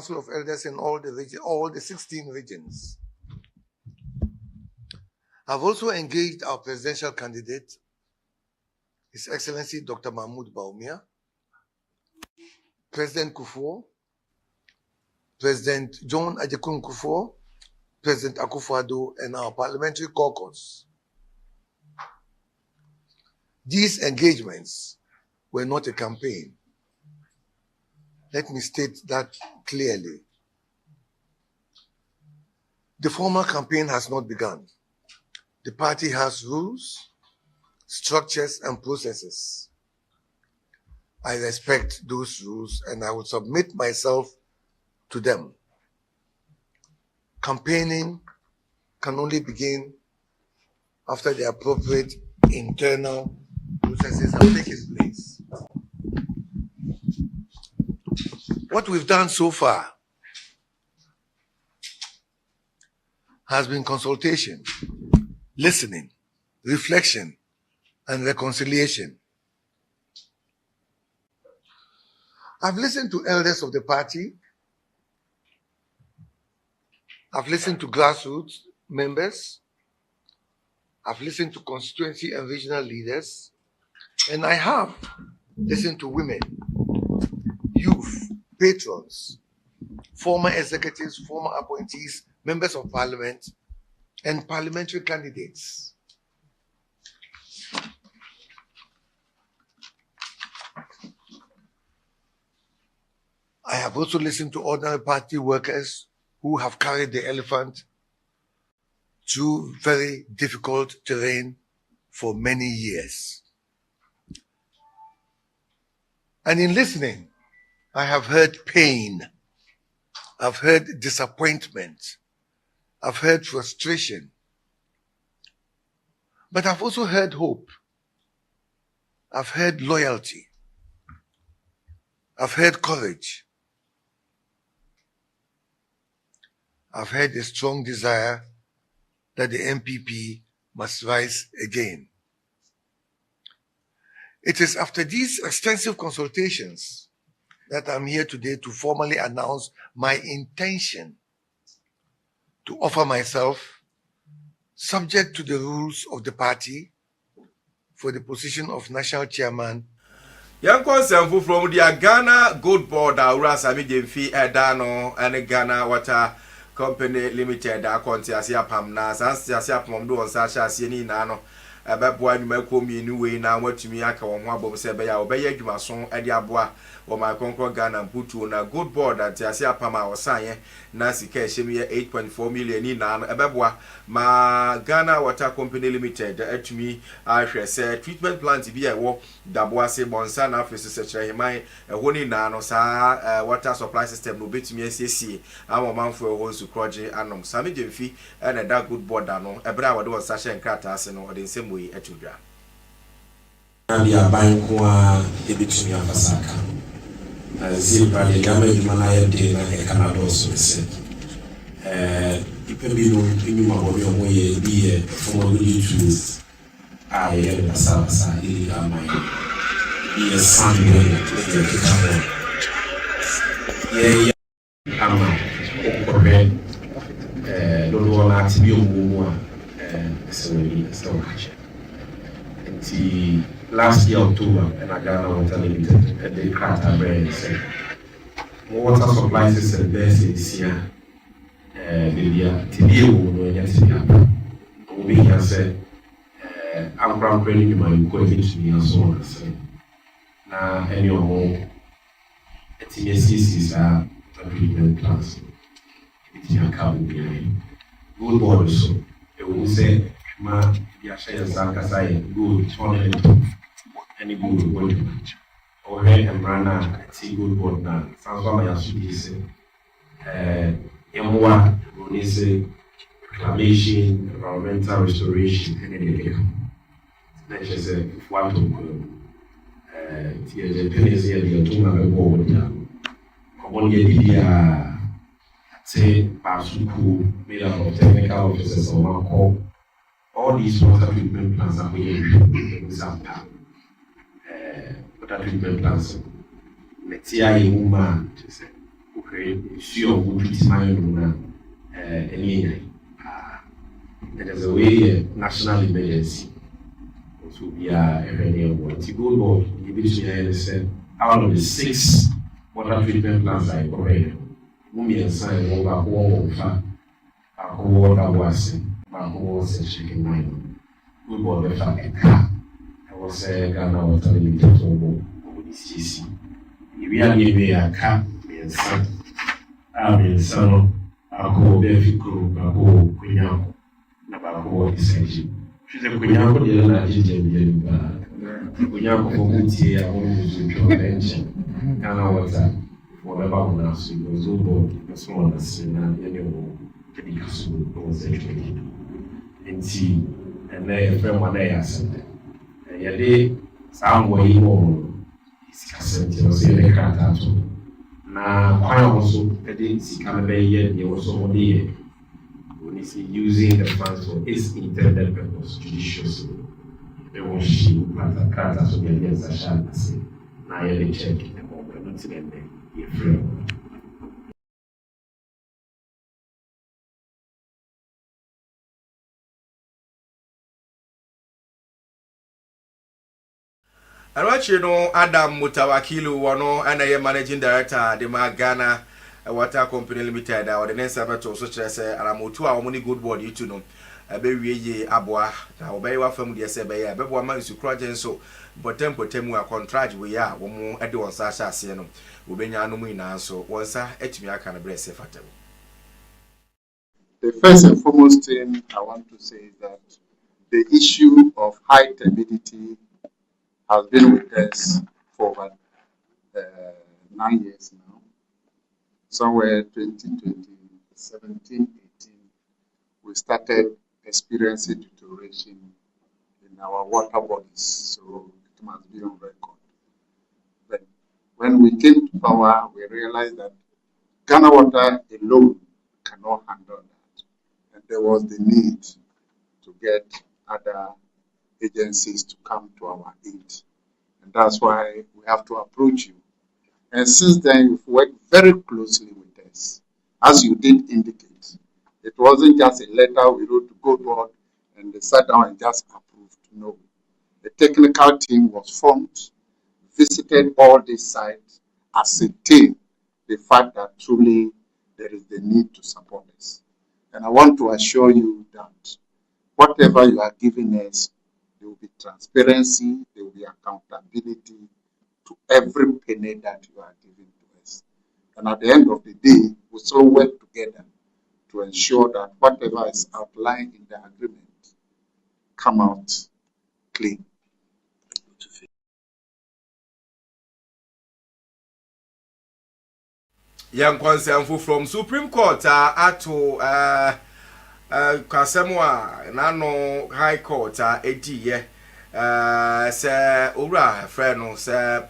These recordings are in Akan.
Council of Elders in all the 16 regions. I've also engaged our presidential candidate, His Excellency Dr. Mahmoud Bawumia, President Kufuor, President John Ajekun Kufuor, President Akufo-Addo, and our parliamentary caucus. These engagements were not a campaign. Let me state that clearly. The formal campaign has not begun. The party has rules, structures, and processes. I respect those rules and I will submit myself to them. Campaigning can only begin after the appropriate internal processes have taken place. What we've done so far has been consultation, listening, reflection, and reconciliation. I've listened to elders of the party. I've listened to grassroots members. I've listened to constituency and regional leaders. And I have listened to women, youth, patrons, former executives, former appointees, members of parliament, and parliamentary candidates. I have also listened to ordinary party workers who have carried the elephant through very difficult terrain for many years. And in listening, I have heard pain, I've heard disappointment, I've heard frustration, but I've also heard hope. I've heard loyalty. I've heard courage. I've heard a strong desire that the MPP must rise again. It is after these extensive consultations that I'm here today to formally announce my intention to offer myself, subject to the rules of the party, for the position of national chairman. Young concern from the Ghana Gold Board, Aura Sami Demfi Edano, and Ghana Water Company Limited, Asia Pamna, Sansia Pomdo, and Sasha Sieni Nano. Ababwa numeko mienu we na watumi aka wo ho abom se be ya obeye adwumason ade aboa wo ma konkro Ghana mputu na good board at ase apama osanye na sika ehye 8.4 million ni na ababwa ma Ghana Water Company Limited atumi ahwe se treatment plant bi e wo dabo ase bonsa na afese se kire himan ho ni na no sa water supply system no betumi asiesie amomanfo e ho su kroje anom Sami Demfi na da good board no ebra wo de wo sahye nkrata ase no de nsem we etudwa ndi abankwa ebitumi afasaka zibra de gama jumana yede na Canada so se ipebino inyuma bobi omoye biye from YouTube aye na sasa ili gama biye sanwe de kama ye ama okore lolo na tibi omuwa so much. Last year October, and I got Water Limited at the Carter brand said water supply system best this year. Today we can say I'm proud to you my equipment to me and so on. Now any more TSCs are treatment plants. It's your carbon behind. Good board so it will say ma ya share zaka sai good tournament any good board or hey emrana ti good board na sanso ma ya sudise yamwa onise reclamation environmental restoration and everything na chese fuato ti je penezi ya tuma be board ya komon ye dia say Basuku, made up of technical officers on one call. All these water treatment plants are being example. Water treatment plants. Netia Yuma, few of which is my own it is a way national emergency. So we are every one. To go board, you be said out of the 6 water treatment plants I covered, Mummy and Sign over one fat, a whole water was my whole chicken mine. We bought the fact a car. I was a Ghana water limited to over this GC. We are giving a car, and son. I mean, son, I'll go there if you go, I'll go, Queen. About essentially. She's a Quinako, the Nigeria, Quinako for Muti, I want to mention. And I was whatever on us, it was over the small as annual dedication was educated. And see, and they a friend one day I said, and yet they some way more is Cassette, was in a cat. Now, I also didn't see Canada yet, there was so many. Using the funds for its intended purpose judiciously. They will she, but the characters of the years are shall say, now you check the moment, not in the frame. And what you know, Adam Mutawakilu, one and I am managing director, the Ghana Water Company Limited, or the next Sabato, such as Aramotu, our money good board, you to know. A baby Abwa, now obey our family, yes, a baby, but 1 month to crowd so, but tempo temu contract we are, one more at once, Sasha Sieno, Ubenya Numina, so once I ate me, I can bless a fatum. The first and foremost thing I want to say is that the issue of high turbidity has been with us for over 9 years now. Somewhere 2017, 18, we started experiencing deterioration in our water bodies, so it must be on record. But when we came to power, we realized that Ghana Water alone cannot handle that, and there was the need to get other agencies to come to our aid, and that's why we have to approach you. And since then, you've worked very closely with us. As you did indicate, it wasn't just a letter we wrote to Gold Board and they sat down and just approved. No. The technical team was formed, visited all these sites, ascertained the fact that truly there is the need to support us. And I want to assure you that whatever you are giving us, there will be transparency, there will be accountability to every penny that you are giving to us. And at the end of the day, we still work together to ensure that whatever is outlined in the agreement come out clean. Young Consenfu from Supreme Court ato Kasemwa Nano High Court 80 ye se owura freno se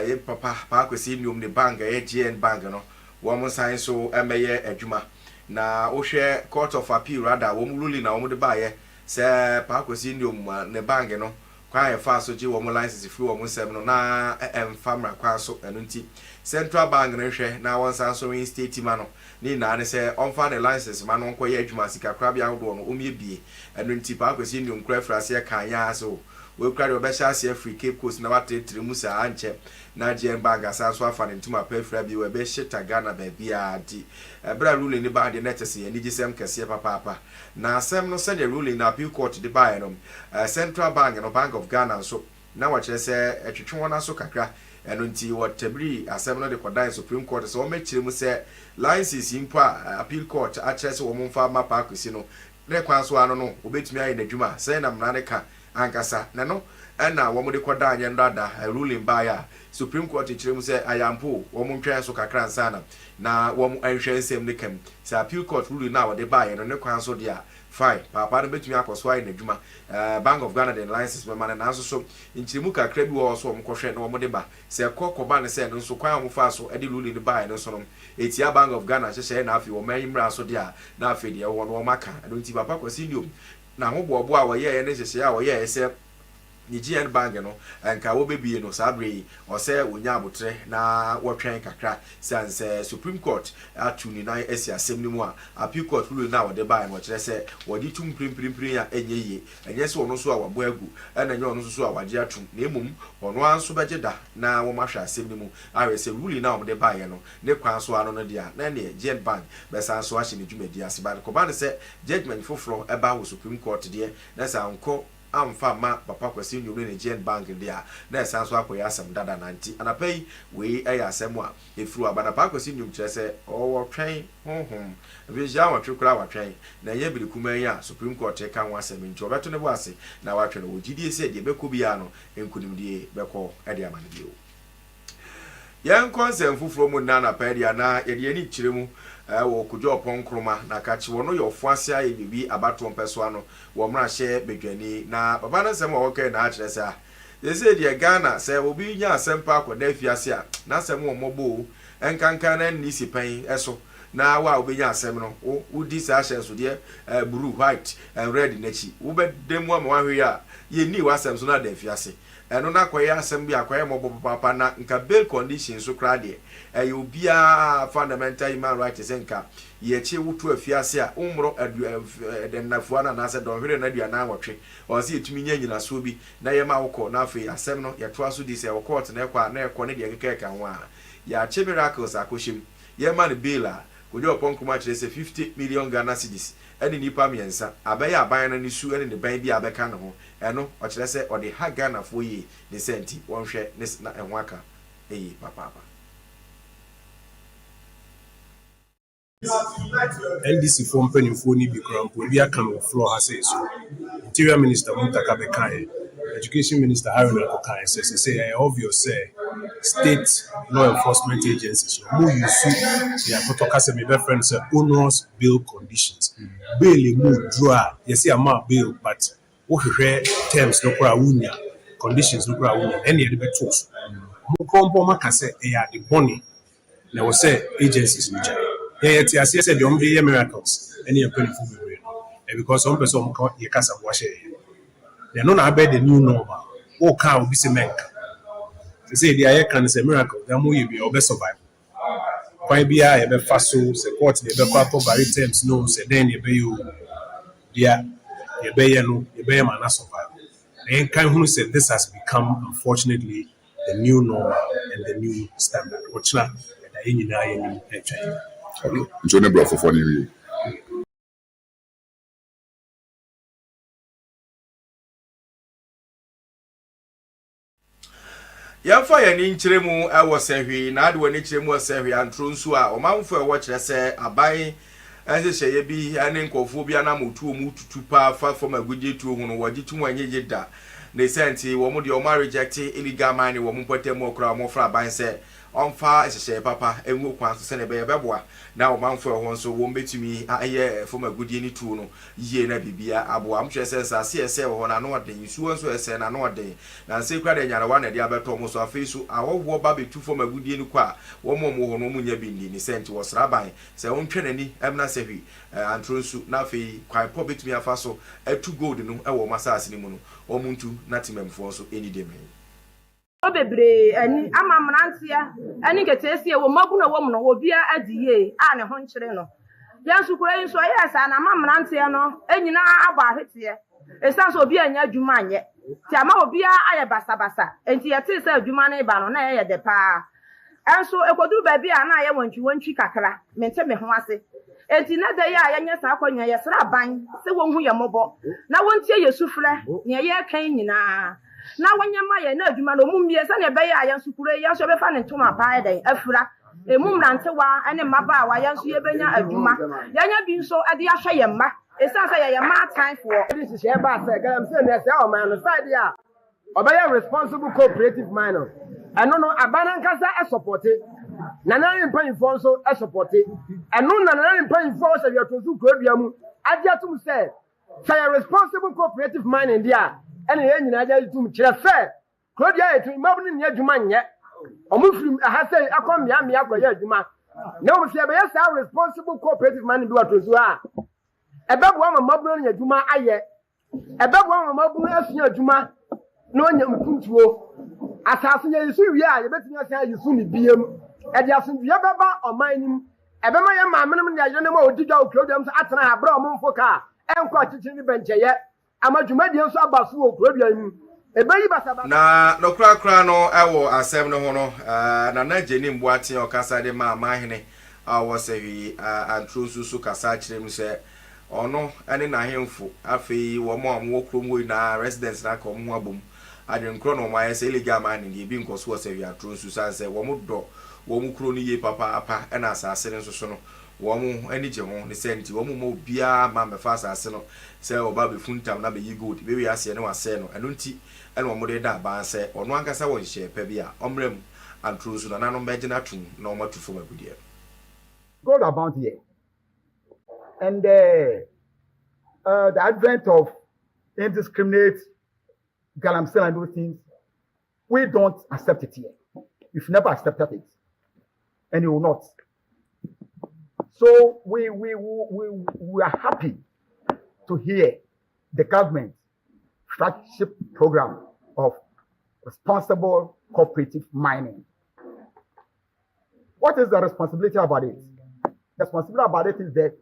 ye papa pa kwesi nium ne bank GN bank no wo mo san so emeye adwuma na wo hwe Court of Appeal rather wo mu ruling na wo de ba ye se pa kwesi nium ne bank no kwan ye fa so ji wo mo license free wo mo sem no na emfamra kwan so eno nti Central Bank ne hwe na won san so in state ma no ni na ne se onfa the license ma no nkoye adwuma sika kra bia hodo no omie bie eno nti pa kwesi nium kra frase kan ya so we kra de obesha se free Cape Coast na watetire mu sa anche na GN Bank asan so afa ne ntuma pa fra bi we be shita Ghana ba bia di ebra ruling ni ba de netese ani gisem kese papa na asem no se the ruling na Appeal Court de ba no Central Bank no Bank of Ghana so na wa kire se etwetwe wona so kakra eno nti watabri asem no de kodan Supreme Court so o mekire mu se license impa Appeal Court a kire se wo mfa ma pa akosi no ne kwan so ano no obetumi ayi na dwuma se na mna ka ankasa na no na wo mo de kodan anye ndada ruling ba ya Supreme Court kire mu se ayampo wo mo ntwen so kakra nsana na wo mo anhwe nsem ne kam se Appeal Court ruling na wo de ba ye no ne kwan so de a fine papa no betumi akoso ayi na dwuma Bank of Ghana the license me man na so nchirimu kakra bi wo so mo kohwe na wo mo de ba se kokoba ne se no so kwan mo fa so e de ruling de ba ye no so no etia Bank of Ghana hye na afi wo man yimra so de a na afi de wo no maka no nti papa kwasi ndiom na ho bobo a wo ye ne hye a wo ye se ni GN Bank no enka wo bebie no sabre o se wonya abotre na wotwen kakra sanse Supreme Court atu ni nan esi asem ni mu a Appeal Court rule na wo de ba no kire se wo di tum primprim ya enye enye se ono so a wabo agu na enye ono so a wage atum na emum ono anso beje da na wo mahwa asem ni mu awe se rule na wo de ba ye no ne kwan so ano no dia na ne GN Bank be sanso ahye ne dwumadi ase ba ko ba ne se judgment foforo eba wo Supreme Court de na sa nko amfa ma papa kwasi nyumre ne GN Bank dia na sanso akoya asem dada nanti anapai we eya asem a efuru abana papa kwasi nyum kire se owo twen honhom vija wa twekura wa twen na ye biri kuma ya Supreme Court ka wa asem nti obeto ne bo ase na wa twen wo gidie se de beko bia no enkunimdie beko e de amane bio yan konsem fufuro mu na pa dia na ye de ni kire mu wo kujo ponkroma na kachi wono yo fuase aye bibi abato mpeso ano wo mra hye bedwani na baba na sem wo kai na akire sa yese de Ghana se obi nya asempa akoda afiase a na sem wo mobo enkankan na ni sipan eso na wa obi nya asem no wo di sa hye so de blue white and red nachi wo bedemu ama wa hwe a ye ni wa asem so na da afiase eno na koya asem bi akoya mobo papa na nka bail conditions so kra de obia fundamental human rights nka ye che wutu afiase a umro den nafuana na se don hwere na duana nwotwe o se etumi nya nyina so bi na ye ma wokọ na afi asem no ye to aso di se wo court na ekwa na ekọ ne de keke ho a ya che miracles akoshim ye ma ne bail a kojo oponkoma kire se 50 million Ghana cedis eni nipa miensa abaye aban na ni su eni ne ban bi abeka ne ho eno o kire se o de ha Ghana fo yi ne senti wonhwe ne na enho aka papa NDC for mpanimfo ni bi krampo bi aka no floor ha say so Interior Minister Muntaka Bekai Education Minister Haruna Kokai say obvious say state law enforcement agencies who use their protocol me friends say onerous bail conditions bail mu draw yes amount bail but what terms no kwa wunya conditions no kwa wunya any the beto so mo kompo maka say the money na we say agencies no yes, I said the only miracles any painful and because some person you can't wash it. They don't have the new normal. All can be cement. They say the air can say miracle, then will be or best survive. Quite be I ever fast so support the ever by terms no say then you be you yeah you be no you be man survive. Then can who said this has become unfortunately the new normal and the new standard. What's that? Nso ne bro for ni wi yamfa ya ni nkyeremu ewo sehwe na ade woni kyeremu sehwe antro nso a omanfo ewo kyerɛ sɛ aban ɛhyehyɛ bi ane nkɔfo bi ana motu mu tutu pa fa from agudie tu hu no wagye tu wanye yeda ne senti wo mo de o ma reject illegal mining wo mo potem okra mo fra aban sɛ onfa ehyehyɛ papa enwo kwan so sɛ ne be beboa na omanfo ɛho nso wo mbetumi ayɛ from agudie ni tu no yie na bibia aboa amhwɛ sɛ nsase ɛsɛ wo na no ɔden nsuo nso ɛsɛ na no ɔden na nse kura de nyara wa na de abeto mo so afei so awowo ba betu from agudie ni kwa wo mo ho no mu nya bindi ni senti wo sra ban sɛ wontwe nani emna sɛhwi antro nsu na afei kwan po betumi afa so etu gold no ɛwɔ masase ni mu no omuntu na timemfo so eni de men obebre ani ama mrantia ani ketesie wo magu na wo mu no obia adiye a ne ho nkyere no yansu kura nso yesa na ama mrantia no enyina aba ahwete esan so obia anya adwuma anye ti ama obia aye basabasa enti yete se adwuma na iba no na ye de pa enso ekoduru ba bia na aye wantwi kakra mente me ho ase enti na da ya anya sa akwanwa yesra ban se won hu ye mobo na wontie yesufre ne ye kan nyina na wanyama ye na adwuma no mumie se ne be ya yansu kure yansu be fa ne ntoma pa eden afura emumrantewa ene maba wa yansu ye benya adwuma yanya bi nso ade ahwe ye mma esan say ye ma time for this is here ba say galam say na say o man no side ya obey responsible cooperative miners eno no abana nkasa e support na na impan for nso e support eno na impan for say we to zu kodua mu ade atum say responsible cooperative mining dia ene ye nyina ade atum kire say kodua etu mabu ni adwuma nye omufrim aha say akommia me akoye adwuma na o say be say responsible cooperative mining bi wato zu a ebebo ama mabu ni adwuma aye ebebo ama mabu asua adwuma na onya mpuntuo asase nya yisu wie a yebetumi asa yisu ni biem e dia so wie beba oman nim e be ma ye ma menem ne agye ne ma odigwa okrodam so atena ha bra omfo ka enko chichi ni bencheye amadwumadi nso abaso okrodam e be yi basaba na no kra no ewo asem no ho no na jeni mboate okasa de ma amahene a wo se wi antrusu kasa kirem se ono ene na hemfo afei wo mo amwo kromo na residents na kom ho abom adenkro no ma yese illegal mining ye bi nkoso wo se wi antrusu sanse wo mo do wo mo kro ni ye papa apa ena asase nso so no wo mo ani je ho ne senti wo mo bia ma me fa asase no se oba be funtam na be yi gold be wi ase ne wase no eno nti ene wo mo de da ba se ono ankasa wo nhye pa bia omrem antrusu na nanom be gina tum na o matufo magudie gold about here. And the advent of indiscriminate galamsey and those things, we don't accept it here. We've never accepted it, and you will not. So we are happy to hear the government flagship program of responsible cooperative mining. What is the responsibility about it? The responsibility about it is that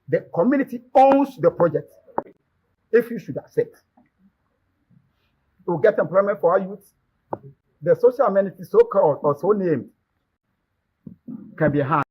the community owns the project. If you should accept, to get employment for our youth, the social amenities so called or so named can be had.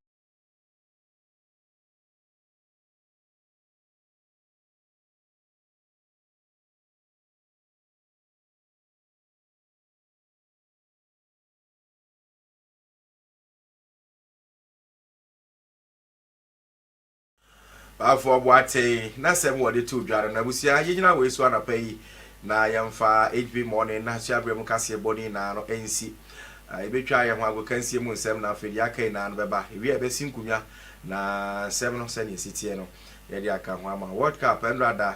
Afọ boate na sem wode to dware na busia yegyina we so anapa yi na yemfa HB morning na hia brem kase boni na no ensi ebetwa ye ho agokansie mu nsem na afedi akai na no beba ewi ebesi nkunya na sem no se ne sitie no ye de aka ho ama world cup and rather